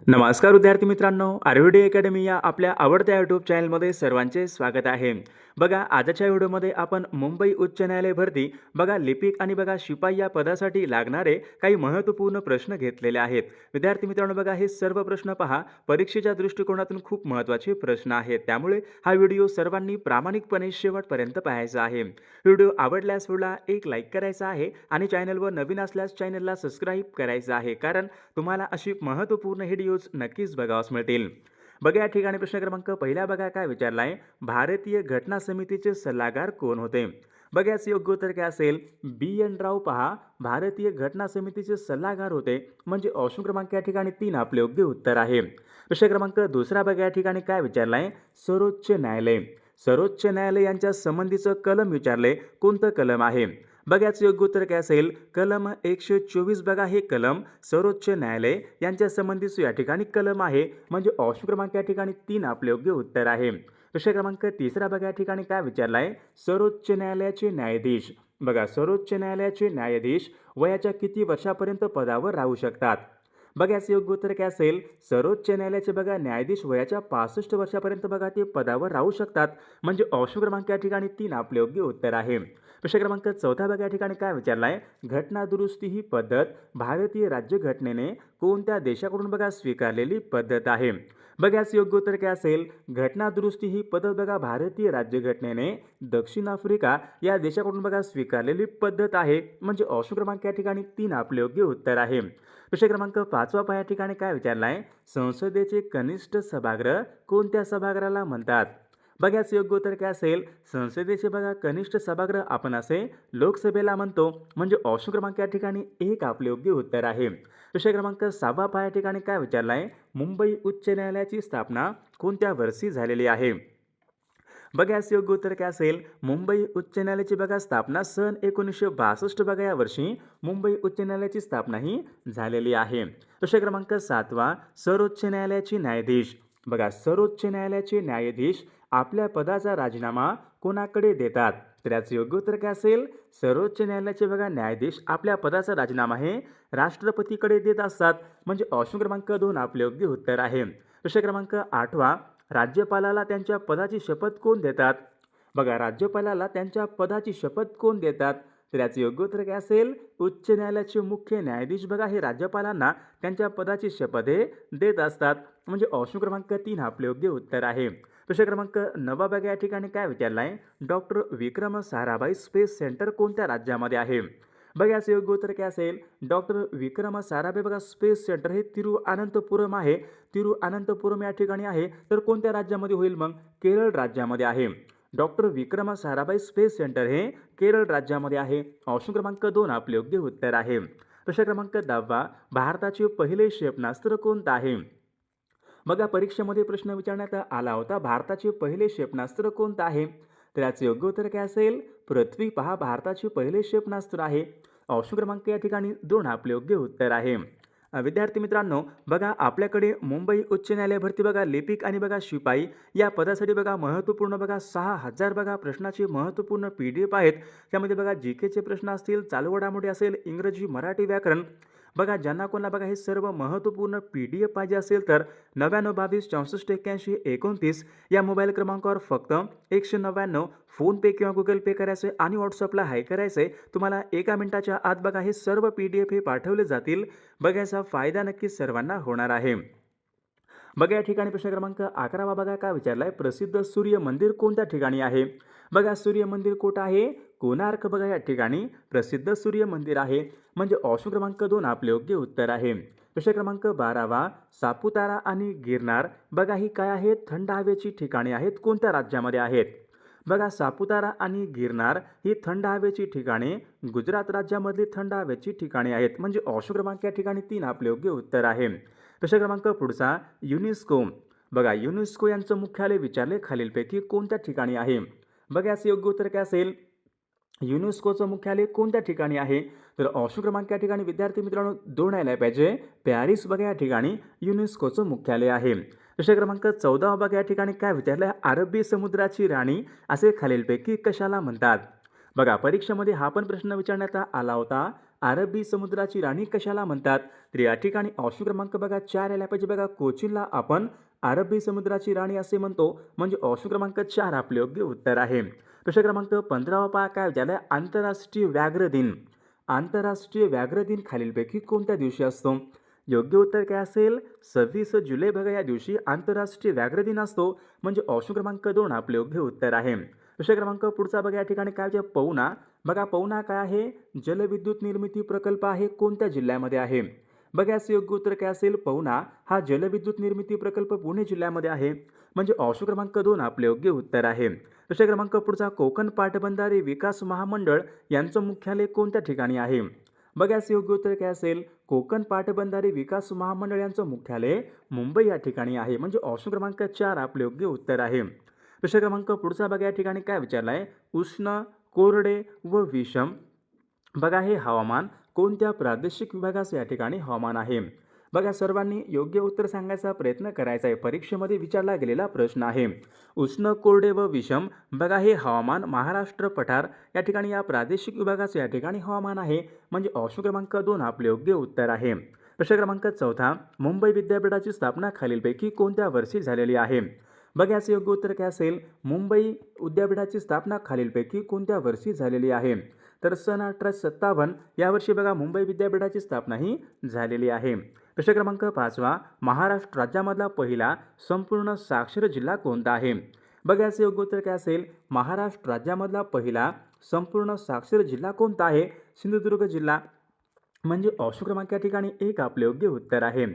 नमस्कार विद्यार्थी मित्रांनो, आयुर्वेद अकॅडमी या आपल्या आवडत्या यूट्यूब चॅनलमध्ये सर्वांचे स्वागत आहे. बघा, आजच्या व्हिडिओमध्ये आपण मुंबई उच्च न्यायालय भरती बघा लिपिक आणि बघा शिपाई या पदासाठी लागणारे काही महत्त्वपूर्ण प्रश्न घेतलेले आहेत. विद्यार्थी मित्रांनो, बघा हे सर्व प्रश्न पहा, परीक्षेच्या दृष्टिकोनातून खूप महत्त्वाचे प्रश्न आहेत. त्यामुळे हा व्हिडिओ सर्वांनी प्रामाणिकपणे शेवटपर्यंत पाहायचा आहे. व्हिडिओ आवडल्यास व्हिडिओला एक लाईक करायचा आहे आणि चॅनलवर नवीन असल्यास चॅनलला सबस्क्राईब करायचं आहे, कारण तुम्हाला अशी महत्त्वपूर्ण व्हिडिओज नक्कीच बघावास मिळतील. बघा या ठिकाणी प्रश्न क्रमांक पहिला बघा काय विचारला आहे, भारतीय घटना समितीचे सल्लागार कोण होते? बघा याचे योग्य उत्तर काय असेल, B.N. राव पहा भारतीय घटना समितीचे सल्लागार होते, म्हणजे ऑप्शन क्रमांक या ठिकाणी 3 आपले योग्य उत्तर आहे. प्रश्न क्रमांक दुसरा बघा या ठिकाणी काय विचारला आहे, सर्वोच्च न्यायालय सर्वोच्च न्यायालय यांच्या संबंधीचं कलम विचारले, कोणतं कलम आहे? बघा याचं योग्य उत्तर काय असेल, कलम 124 बघा हे कलम सर्वोच्च न्यायालय यांच्या संबंधीचं या ठिकाणी कलम आहे, म्हणजे ऑप्शन क्रमांक या ठिकाणी 3 आपले योग्य उत्तर आहे. प्रश्न क्रमांक तिसरा बघा या ठिकाणी काय विचारला आहे, सर्वोच्च न्यायालयाचे न्यायाधीश बघा सर्वोच्च न्यायालयाचे न्यायाधीश वयाच्या किती वर्षापर्यंत पदावर राहू शकतात? बघा याचं योग्य उत्तर काय असेल, सर्वोच्च न्यायालयाचे बघा न्यायाधीश वयाच्या 65 वर्षापर्यंत बघा ते पदावर राहू शकतात, म्हणजे ऑप्शन क्रमांक या ठिकाणी 3 आपले योग्य उत्तर आहे. प्रश्न क्रमांक चौथा बघा या ठिकाणी काय विचारला आहे, घटना दुरुस्ती ही पद्धत भारतीय राज्यघटनेने कोणत्या देशाकडून बघा स्वीकारलेली पद्धत आहे? बघा याचं योग्य उत्तर काय असेल, घटना दुरुस्ती ही पद्धत बघा भारतीय राज्यघटनेने दक्षिण आफ्रिका या देशाकडून बघा स्वीकारलेली पद्धत आहे, म्हणजे ऑप्शन क्रमांक या ठिकाणी 3 आपले योग्य उत्तर आहे. प्रश्न क्रमांक 5 या ठिकाणी काय विचारला आहे, संसदेचे कनिष्ठ सभागृह कोणत्या सभागृहाला म्हणतात? बघा याचं योग्य उत्तर काय असेल, संसदेचे बघा कनिष्ठ सभागृह आपण असे लोकसभेला म्हणतो, म्हणजे ऑप्शन क्रमांक या ठिकाणी 1 आपले योग्य उत्तर आहे. प्रश्न क्रमांक 6 या ठिकाणी काय विचारला आहे, मुंबई उच्च न्यायालयाची स्थापना कोणत्या वर्षी झालेली आहे? बघा याचं योग्य उत्तर काय असेल, मुंबई उच्च न्यायालयाची बघा स्थापना सन 1962 बघा या वर्षी मुंबई उच्च न्यायालयाची स्थापना ही झालेली आहे. प्रश्न क्रमांक 7 सर्वोच्च न्यायालयाचे न्यायाधीश बघा सर्वोच्च न्यायालयाचे न्यायाधीश आपल्या पदाचा राजीनामा कोणाकडे देतात? तर याचं योग्य उत्तर काय असेल, सर्वोच्च न्यायालयाचे बघा न्यायाधीश आपल्या पदाचा राजीनामा हे राष्ट्रपतीकडे देत असतात, म्हणजे ऑप्शन क्रमांक 2 आपले योग्य उत्तर आहे. प्रश्न क्रमांक 8 राज्यपालाला त्यांच्या पदाची शपथ कोण देतात? बघा राज्यपालाला त्यांच्या पदाची शपथ कोण देतात? तर याचे योग्य उत्तर काय असेल, उच्च न्यायालयाचे मुख्य न्यायाधीश बघा हे राज्यपालांना त्यांच्या पदाची शपथ हे देत असतात, म्हणजे ऑप्शन क्रमांक 3 आपले योग्य उत्तर आहे. प्रश्न क्रमांक 9 बघा या ठिकाणी काय विचारला आहे, doctor Vikram Sarabhai space centre कोणत्या राज्यामध्ये आहे? बघा याचं योग्य उत्तर काय असेल, डॉक्टर विक्रम साराभाई बघा स्पेस सेंटर हे तिरुअनंतपुरम आहे. तिरुअनंतपुरम या ठिकाणी आहे, तर कोणत्या राज्यामध्ये होईल मग? केरळ राज्यामध्ये आहे. Doctor Vikram Sarabhai space centre हे केरळ राज्यामध्ये आहे, ऑप्शन क्रमांक 2 आपले योग्य उत्तर आहे. प्रश्न क्रमांक 10 भारताचे पहिले क्षेपणास्त्र कोणतं आहे? बघा परीक्षेमध्ये प्रश्न विचारण्यात आला होता, भारताचे पहिले क्षेपणास्त्र कोणतं आहे? तर याचे योग्य उत्तर काय असेल, पृथ्वी पहा भारताचे पहिले क्षेपणास्त्र आहे, ऑप्शन क्रमांक या ठिकाणी 2 आपले योग्य उत्तर आहे. विद्यार्थी मित्रांनो, बघा आपल्याकडे मुंबई उच्च न्यायालय भरती बघा लिपिक आणि बघा शिपाई या पदासाठी बघा महत्त्वपूर्ण बघा 6000 बघा प्रश्नाचे महत्त्वपूर्ण PDF आहेत. त्यामध्ये बघा GKचे प्रश्न असतील, चालू घडामोडी असेल, इंग्रजी मराठी व्याकरण बघा ज्यांना कोणाला बघा हे सर्व महत्त्वपूर्ण PDF पाहिजे असेल तर 9922 64 81 29 या मोबाईल क्रमांकावर फक्त 199 फोनपे किंवा गुगल पे करायचे आणि व्हॉट्सअपला हाय करायचे. तुम्हाला 1 मिनिटाच्या आत बघा हे सर्व PDF हे पाठवले जातील. बघायचा फायदा नक्कीच सर्वांना होणार आहे. बघा या ठिकाणी प्रश्न क्रमांक 11 बघा काय विचारलाय, प्रसिद्ध सूर्य मंदिर कोणत्या ठिकाणी आहे? बघा सूर्य मंदिर कुठं आहे? कोणार्क बघा या ठिकाणी प्रसिद्ध सूर्य मंदिर आहे, म्हणजे ऑप्शन क्रमांक 2 आपले योग्य उत्तर आहे. प्रश्न क्रमांक 12 सापुतारा आणि गिरनार बघा ही काय आहेत? थंड हवेची ठिकाणे आहेत, कोणत्या राज्यामध्ये आहेत? बघा सापुतारा आणि गिरनार ही थंड हवेची ठिकाणे गुजरात राज्यामधली थंड हवेची ठिकाणे आहेत, म्हणजे ऑप्शन क्रमांक या ठिकाणी 3 आपले योग्य उत्तर आहे. प्रश्न क्रमांक पुढचा युनेस्को बघा युनेस्को यांचं मुख्यालय विचारले खालीलपैकी कोणत्या ठिकाणी आहे? बघा याचं योग्य उत्तर काय असेल, युनेस्कोचं मुख्यालय कोणत्या ठिकाणी आहे? तर ऑप्शन क्रमांक या ठिकाणी विद्यार्थी मित्रांनो 2 यायला पाहिजे, पॅरिस बघा या ठिकाणी युनेस्कोचं मुख्यालय आहे. प्रश्न क्रमांक 14 बघा या ठिकाणी काय विचारलं, अरबी समुद्राची राणी असे खालीलपैकी कशाला म्हणतात? बघा परीक्षेमध्ये हा पण प्रश्न विचारण्यात आला होता, अरबी समुद्राची राणी कशाला म्हणतात? तर या ठिकाणी ऑप्शन क्रमांक बघा 4 यायला पाहिजे. बघा कोचीनला आपण अरबी समुद्राची राणी असे म्हणतो, म्हणजे ऑप्शन क्रमांक 4 आपले योग्य उत्तर आहे. प्रश्न क्रमांक 15 पहा काय विचारलाय, आंतरराष्ट्रीय व्याघ्र दिन. आंतरराष्ट्रीय व्याघ्र दिन खालीलपैकी कोणत्या दिवशी असतो? योग्य उत्तर काय असेल? 26 जुलै बघा या दिवशी आंतरराष्ट्रीय व्याघ्र दिन असतो, म्हणजे ऑप्शन क्रमांक 2 आपले योग्य उत्तर आहे. प्रश्न क्रमांक पुढचा बघा या ठिकाणी काय विचार, पवना. बघा पवना काय आहे? जलविद्युत निर्मिती प्रकल्प आहे, कोणत्या जिल्ह्यामध्ये आहे? बघा याचं योग्य उत्तर काय असेल? पवना हा जलविद्युत निर्मिती प्रकल्प पुणे जिल्ह्यामध्ये आहे, म्हणजे ऑप्शन क्रमांक 2 आपले योग्य उत्तर आहे. प्रश्न क्रमांक पुढचा, कोकण पाटबंधारे विकास महामंडळ यांचं मुख्यालय कोणत्या ठिकाणी आहे? बघा याचं योग्य उत्तर काय असेल? कोकण पाटबंधारे विकास महामंडळ यांचं मुख्यालय मुंबई या ठिकाणी आहे, म्हणजे ऑप्शन क्रमांक 4 आपले योग्य उत्तर आहे. प्रश्न क्रमांक पुढचा बघा या ठिकाणी काय विचारलाय, उष्ण, कोरडे व विषम बघा हे हवामान कोणत्या प्रादेशिक विभागाचे या ठिकाणी हवामान आहे? बघा सर्वांनी योग्य उत्तर सांगायचा प्रयत्न करायचा आहे, परीक्षेमध्ये विचारला गेलेला प्रश्न आहे. उष्ण, कोरडे व विषम बघा हे हवामान महाराष्ट्र पठार या ठिकाणी या प्रादेशिक विभागाचे या ठिकाणी हवामान आहे, म्हणजे ऑप्शन क्रमांक 2 आपले योग्य उत्तर आहे. प्रश्न क्रमांक 4, मुंबई विद्यापीठाची स्थापना खालीलपैकी कोणत्या वर्षी झालेली आहे? बघा याचे योग्य उत्तर काय असेल? मुंबई विद्यापीठाची स्थापना खालीलपैकी कोणत्या वर्षी झालेली आहे? तर सन 1857 यावर्षी बघा मुंबई विद्यापीठाची स्थापना ही झालेली आहे. प्रश्न क्रमांक 5, महाराष्ट्र राज्यामधला पहिला संपूर्ण साक्षर जिल्हा कोणता आहे? बघा याचे योग्य उत्तर काय असेल? महाराष्ट्र राज्यामधला पहिला संपूर्ण साक्षर जिल्हा कोणता आहे? सिंधुदुर्ग जिल्हा, म्हणजे ऑप्शन क्रमांक या ठिकाणी 1 आपले योग्य उत्तर आहे.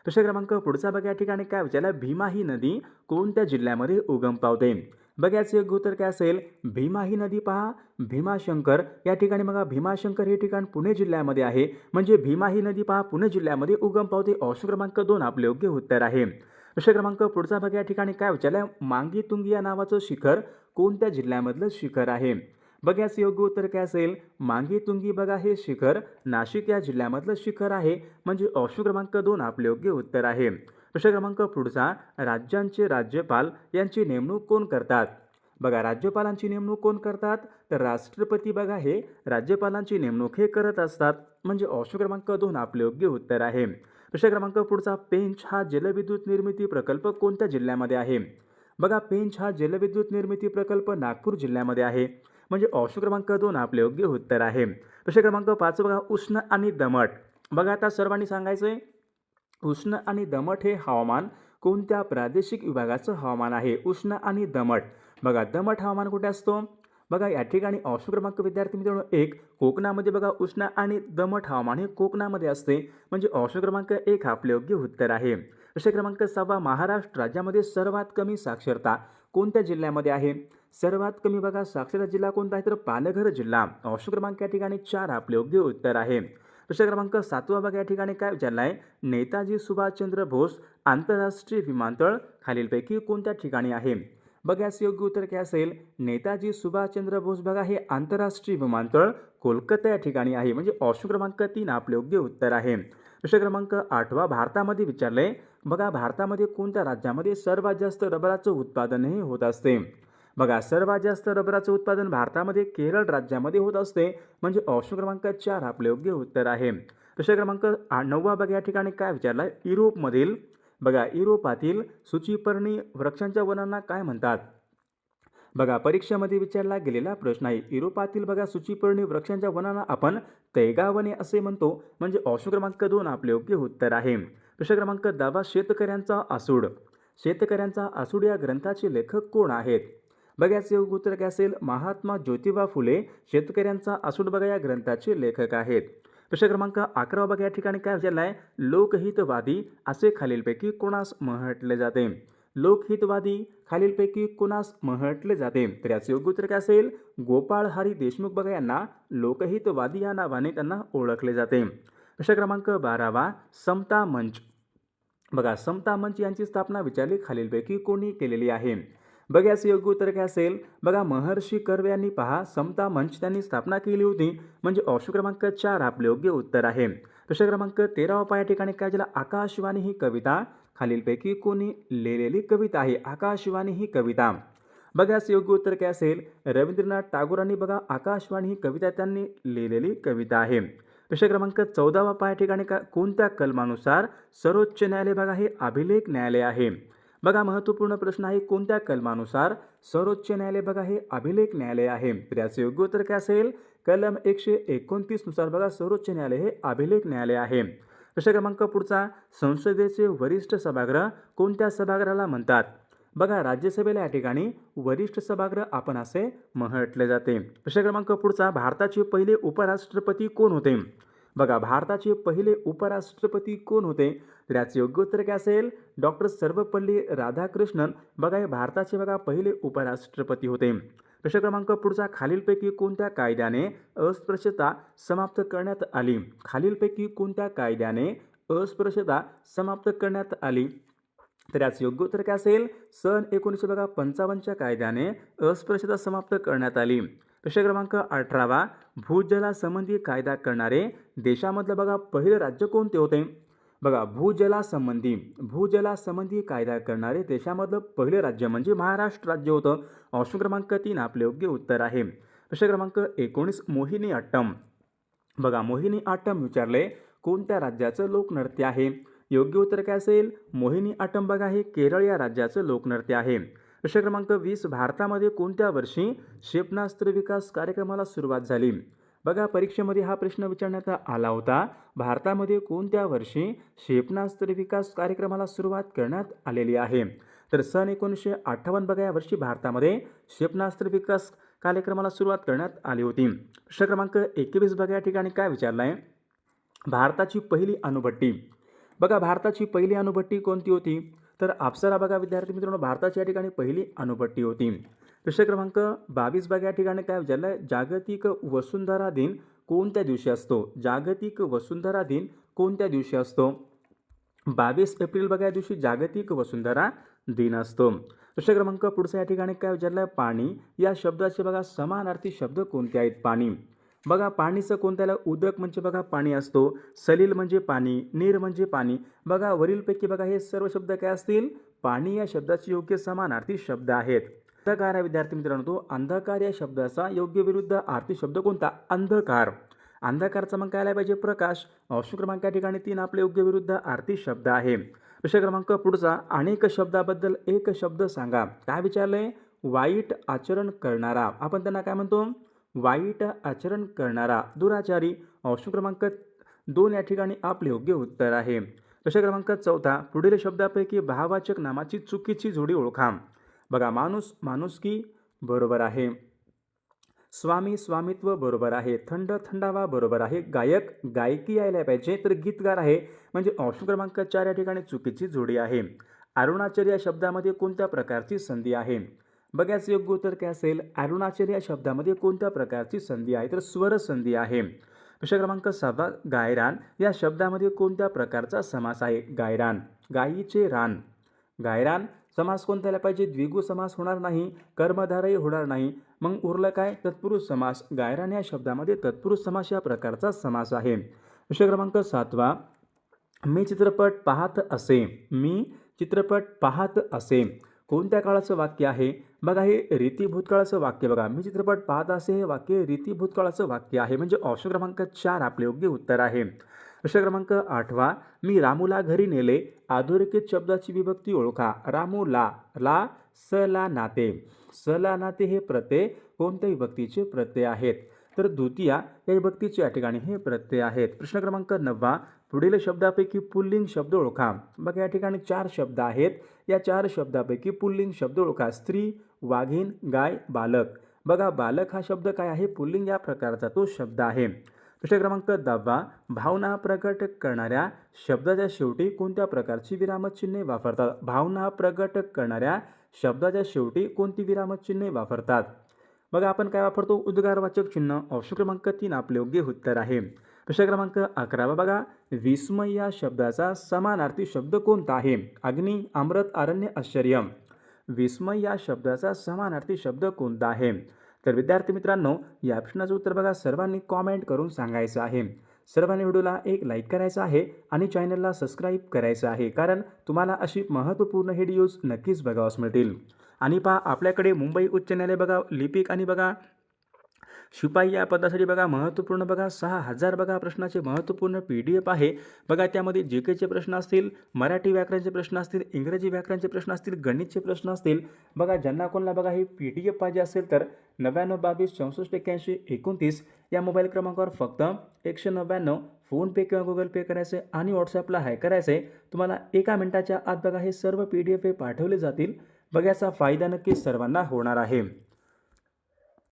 प्रश्न क्रमांक पुढचा बघा या ठिकाणी काय विचारला, भीमा ही नदी कोणत्या जिल्ह्यामध्ये उगम पावते? बघा याचे योग्य उत्तर काय असेल? भीमा ही नदी पहा भीमाशंकर या ठिकाणी बघा भीमाशंकर हे ठिकाण पुणे जिल्ह्यामध्ये आहे, म्हणजे भीमा ही नदी पहा पुणे जिल्ह्यामध्ये उगम पावते. ऑप्शन क्रमांक 2 आपले योग्य उत्तर आहे. प्रश्न क्रमांक पुढचा बघा या ठिकाणी काय विचारलं, मांगी तुंगी या नावाचं शिखर कोणत्या जिल्ह्यामधलं शिखर आहे? बघा याचं योग्य उत्तर काय असेल? मांगी तुंगी बघा हे शिखर नाशिक या जिल्ह्यामधलं शिखर आहे, म्हणजे ऑप्शन क्रमांक 2 आपले योग्य उत्तर आहे. प्रश्न क्रमांक पुढचा, राज्यांचे राज्यपाल यांची नेमणूक कोण करतात? बघा राज्यपालांची नेमणूक कोण करतात? तर राष्ट्रपती बघा हे राज्यपालांची नेमणूक हे करत असतात, म्हणजे ऑप्शन क्रमांक 2 आपले योग्य उत्तर आहे. प्रश्न क्रमांक पुढचा, पेंच हा जलविद्युत निर्मिती प्रकल्प कोणत्या जिल्ह्यामध्ये आहे? बघा पेंच हा जलविद्युत निर्मिती प्रकल्प नागपूर जिल्ह्यामध्ये आहे, म्हणजे ऑप्शन क्रमांक 2 आपले योग्य उत्तर आहे. प्रश्न क्रमांक 5 बघा, उष्ण आणि दमट. बघा आता सर्वांनी सांगायचं आहे, उष्ण आणि दमट हे हवामान कोणत्या प्रादेशिक विभागाचं हवामान आहे? उष्ण आणि दमट. बघा दमट हवामान कुठे असतो? बघा या ठिकाणी ऑप्शन क्रमांक विद्यार्थी मित्रांनो 1 कोकणामध्ये बघा उष्ण आणि दमट हवामान हे कोकणामध्ये असते, म्हणजे ऑप्शन क्रमांक 1 आपले योग्य उत्तर आहे. प्रश्न क्रमांक 6, महाराष्ट्र राज्यामध्ये सर्वात कमी साक्षरता कोणत्या जिल्ह्यामध्ये आहे? सर्वात कमी बघा साक्षरता जिल्हा कोणता आहे? तर पालघर जिल्हा. ऑप्शन क्रमांक या ठिकाणी 4 आपले योग्य उत्तर आहे. प्रश्न क्रमांक 7 बघा या ठिकाणी काय विचारला आहे, नेताजी सुभाषचंद्र बोस आंतरराष्ट्रीय विमानतळ खालीलपैकी कोणत्या ठिकाणी आहे? बघा याचं योग्य उत्तर काय असेल? नेताजी सुभाषचंद्र बोस बघा हे आंतरराष्ट्रीय विमानतळ कोलकाता या ठिकाणी आहे, म्हणजे ऑप्शन क्रमांक 3 आपले योग्य उत्तर आहे. प्रश्न क्रमांक 8 भारतामध्ये विचारले, बघा भारतामध्ये कोणत्या राज्यामध्ये सर्वात जास्त रबराचं उत्पादन हे होत असते? बघा सर्वात जास्त रबराचं उत्पादन भारतामध्ये केरळ राज्यामध्ये होत असते, म्हणजे ऑप्शन क्रमांक 4 आपले योग्य उत्तर आहे. प्रश्न क्रमांक 9 बघा या ठिकाणी काय विचारला, युरोपमधील बघा युरोपातील सूचीपर्णी वृक्षांच्या वनांना काय म्हणतात? बघा परीक्षेमध्ये विचारला गेलेला प्रश्न आहे. युरोपातील बघा सूचीपर्णी वृक्षांच्या वनांना आपण तैगा वने असे म्हणतो, म्हणजे ऑप्शन क्रमांक 2 आपले योग्य उत्तर आहे. प्रश्न क्रमांक 10 शेतकऱ्यांचा आसूड. शेतकऱ्यांचा आसूड या ग्रंथाचे लेखक कोण आहेत? बघा याचे योग्य उत्तर काय असेल? महात्मा ज्योतिबा फुले शेतकऱ्यांचा आसूड बघा या ग्रंथाचे लेखक आहेत. प्रश्न क्रमांक 11 बघा या ठिकाणी काय विचारला आहे, लोकहितवादी असे खालीलपैकी कोणास म्हटले जाते? लोकहितवादी खालीलपैकी कोणास म्हटले जाते? तर याचे योग्य उत्तर काय असेल? गोपाळ हरी देशमुख बघा यांना लोकहितवादी या नावाने त्यांना ओळखले जाते. प्रश्न क्रमांक 12 समता मंच. बघा समता मंच यांची स्थापना विचारली खालीलपैकी कोणी केलेली आहे? बघा याचे योग्य उत्तर काय असेल? बघा महर्षी कर्वे यांनी पहा समता मंच त्यांनी स्थापना केली होती, म्हणजे ऑप्शन क्रमांक 4 आपले योग्य उत्तर आहे. प्रश्न क्रमांक 13 या ठिकाणी काय झालं, आकाशवाणी ही कविता खालीलपैकी कोणी लिहिलेली कविता आहे? आकाशवाणी ही कविता. बघा याचे योग्य उत्तर काय असेल? रवींद्रनाथ टागोरांनी बघा आकाशवाणी ही कविता त्यांनी लिहिलेली कविता आहे. प्रश्न क्रमांक 14 पहा या ठिकाणी कोणत्या कलमानुसार सर्वोच्च न्यायालय बघा हे अभिलेख न्यायालय आहे. बघा महत्त्वपूर्ण प्रश्न आहे, कोणत्या कलमानुसार सर्वोच्च न्यायालय बघा हे अभिलेख न्यायालय आहे. तर याचे योग्य उत्तर काय असेल? कलम 129 नुसार बघा सर्वोच्च न्यायालय हे अभिलेख न्यायालय आहे. प्रश्न क्रमांक पुढचा, संसदेचे वरिष्ठ सभागृह कोणत्या सभागृहाला म्हणतात? बघा राज्यसभेला या ठिकाणी वरिष्ठ सभागृह आपण असे म्हटले जाते. प्रश्न क्रमांक पुढचा, भारताचे पहिले उपराष्ट्रपती कोण होते? बघा भारताचे पहिले उपराष्ट्रपती कोण होते? तर याचे योग्य उत्तर काय असेल? डॉक्टर सर्वपल्ली राधाकृष्णन बघा हे भारताचे बघा पहिले उपराष्ट्रपती होते. प्रश्न क्रमांक पुढचा, खालीलपैकी कोणत्या कायद्याने अस्पृश्यता समाप्त करण्यात आली? खालीलपैकी कोणत्या कायद्याने अस्पृश्यता समाप्त करण्यात आली? तर याचे योग्य उत्तर काय असेल? सन 1955च्या कायद्याने अस्पृश्यता समाप्त करण्यात आली. प्रश्न क्रमांक 18, भूजलासंबंधी कायदा करणारे देशामधलं बघा पहिले राज्य कोणते होते? बघा भूजलासंबंधी कायदा करणारे देशामधलं पहिले राज्य म्हणजे महाराष्ट्र राज्य होतं. ऑप्शन क्रमांक 3 आपले योग्य उत्तर आहे. प्रश्न क्रमांक 19, मोहिनी अट्टम. बघा मोहिनी अट्टम विचारले कोणत्या राज्याचं लोकनृत्य आहे? योग्य उत्तर काय असेल? मोहिनी अट्टम बघा हे केरळ या राज्याचं लोकनृत्य आहे. प्रश्न क्रमांक 20, भारतामध्ये कोणत्या वर्षी क्षेपणास्त्र विकास कार्यक्रमाला सुरुवात झाली? बघा परीक्षेमध्ये हा प्रश्न विचारण्यात आला होता. भारतामध्ये कोणत्या वर्षी क्षेपणास्त्र विकास कार्यक्रमाला सुरुवात करण्यात आलेली आहे? तर सन 1958 बघा या वर्षी भारतामध्ये क्षेपणास्त्र विकास कार्यक्रमाला सुरुवात करण्यात आली होती. प्रश्न क्रमांक 21 बघा या ठिकाणी काय विचारलं आहे? भारताची पहिली अणुभट्टी. बघा भारताची पहिली अणुभट्टी कोणती होती? तर अप्सरा बघा विद्यार्थी मित्रांनो भारताची या ठिकाणी पहिली अणुभट्टी होती. प्रश्न क्रमांक 22 बघा या ठिकाणी काय विचारलं आहे? जागतिक वसुंधरा दिन कोणत्या दिवशी असतो? जागतिक वसुंधरा दिन कोणत्या दिवशी असतो? 22 एप्रिल बघा या दिवशी जागतिक वसुंधरा दिन असतो. प्रश्न क्रमांक पुढचा या ठिकाणी काय विचारलं आहे? पाणी या शब्दाचे बघा समानार्थी शब्द कोणते आहेत? पाणी. बघा पाणीचं कोणत्याला उदक म्हणजे बघा पाणी असतो, सलील म्हणजे पाणी, नीर म्हणजे पाणी. बघा वरीलपैकी बघा हे सर्व शब्द काय असतील? पाणी या शब्दाचे योग्य समानार्थी शब्द आहेत. अंधकार आहे विद्यार्थी मित्रांनो, तो अंधकार या शब्दाचा योग्य विरुद्ध अर्थी शब्द कोणता? अंधकार. अंधकारचा मग काय आला पाहिजे? प्रकाश. ऑप्शन क्रमांक या ठिकाणी 3 आपले योग्य विरुद्ध अर्थी शब्द आहे. प्रश्न क्रमांक पुढचा, अनेक शब्दाबद्दल एक शब्द सांगा. काय विचारलंय? वाईट आचरण करणारा. आपण त्यांना काय म्हणतो? वाईट आचरण करणारा, दुराचारी. ऑप्शन क्रमांक 2 या ठिकाणी आपले योग्य उत्तर आहे. प्रश्न क्रमांक 4, पुढील शब्दापैकी भाववाचक नामाची चुकीची जोडी ओळखा. बघा माणूस माणुसकी बरोबर आहे, स्वामी स्वामित्व बरोबर आहे, थंड थंडावा बरोबर आहे, गायक गायकी यायला पाहिजे, तर गीतगार आहे म्हणजे ऑप्शन क्रमांक 4 या ठिकाणी चुकीची जोडी आहे. अरुणाचल या शब्दामध्ये कोणत्या प्रकारची संधी आहे? बघायचं योग्य उत्तर काय असेल? अरुणाचल या शब्दामध्ये कोणत्या प्रकारची संधी आहे? तर स्वर संधी आहे. प्रश्न क्रमांक 6, गायरान या शब्दामध्ये कोणत्या प्रकारचा समास आहे? गायरान, गायीचे रान. गायरान समास कोणता आला पाहिजे? द्विगु समास होणार नाही, कर्मधारय होणार नाही. मग उरलं काय? तत्पुरुष समास. गायरान या शब्दामध्ये तत्पुरुष समास या प्रकारचा समास आहे. प्रश्न क्रमांक 7, मी चित्रपट पाहत असे. मी चित्रपट पाहत असे कोणत्या काळाचं वाक्य आहे? बघा हे रीती भूतकाळाचं वाक्य. बघा मी चित्रपट पाहत असे हे वाक्य रीती भूतकाळाचं वाक्य आहे म्हणजे ऑप्शन क्रमांक 4 आपले योग्य उत्तर आहे. प्रश्न क्रमांक 8, मी रामूला घरी नेले. अधोरेखित शब्दाची विभक्ती ओळखा. रामूला, ला स ला नाते. स ला नाते हे प्रत्यय कोणत्या विभक्तीचे प्रत्यय आहेत? तर द्वितीया या विभक्तीचे या ठिकाणी हे प्रत्यय आहेत. प्रश्न क्रमांक 9, पुढील शब्दापैकी पुल्लिंग शब्द ओळखा. बघा या ठिकाणी 4 शब्द आहेत. या 4 शब्दापैकी पुल्लिंग शब्द ओळखा. स्त्री, वाघीण, गाय, बालक. बघा बालक हा शब्द काय आहे? पुल्लिंग या प्रकारचा तो शब्द आहे. प्रश्न क्रमांक 10, भावना प्रकट करणाऱ्या शब्दाच्या शेवटी कोणत्या प्रकारची विरामचिन्हे वापरतात? भावना प्रकट करणाऱ्या शब्दाच्या शेवटी कोणती विरामचिन्हे वापरतात? बघा आपण काय वापरतो? उद्गारवाचक चिन्ह. ऑप्शन क्रमांक 3 आपले योग्य उत्तर आहे. प्रश्न क्रमांक 11, बघा विस्मय या शब्दाचा समानार्थी शब्द कोणता आहे? अग्नी, अमृत, अरण्य, आश्चर्य. विस्मय या शब्दाचा समानार्थी शब्द कोणता आहे? तर विद्यार्थी मित्रांनो या प्रश्नाचं उत्तर बघा सर्वांनी कॉमेंट करून सांगायचं आहे. सर्वांनी व्हिडिओला एक लाईक करायचं आहे आणि चॅनलला सबस्क्राईब करायचं आहे, कारण तुम्हाला अशी महत्त्वपूर्ण व्हिडिओज नक्कीच बघावास मिळतील. आणि पहा आपल्याकडे मुंबई उच्च न्यायालय बघा लिपिक आणि बघा शिपाई या पदासाठी बघा महत्त्वपूर्ण बघा 6000 बघा प्रश्नाचे महत्त्वपूर्ण PDF आहे. बघा त्यामध्ये जीकेचे प्रश्न असतील, मराठी व्याकरणचे प्रश्न असतील, इंग्रजी व्याकरणचे प्रश्न असतील, गणितचे प्रश्न असतील. बघा ज्यांना कोणाला बघा ही PDF पाहिजे असेल तर 9922648129 या मोबाईल क्रमांकावर फक्त 199 फोनपे किंवा गुगल पे करायचे आणि व्हॉट्सॲपला हाय करायचे. तुम्हाला 1 मिनिटाच्या आत बघा हे सर्व PDF पाठवले जातील. बघा याचा फायदा नक्कीच सर्वांना होणार आहे.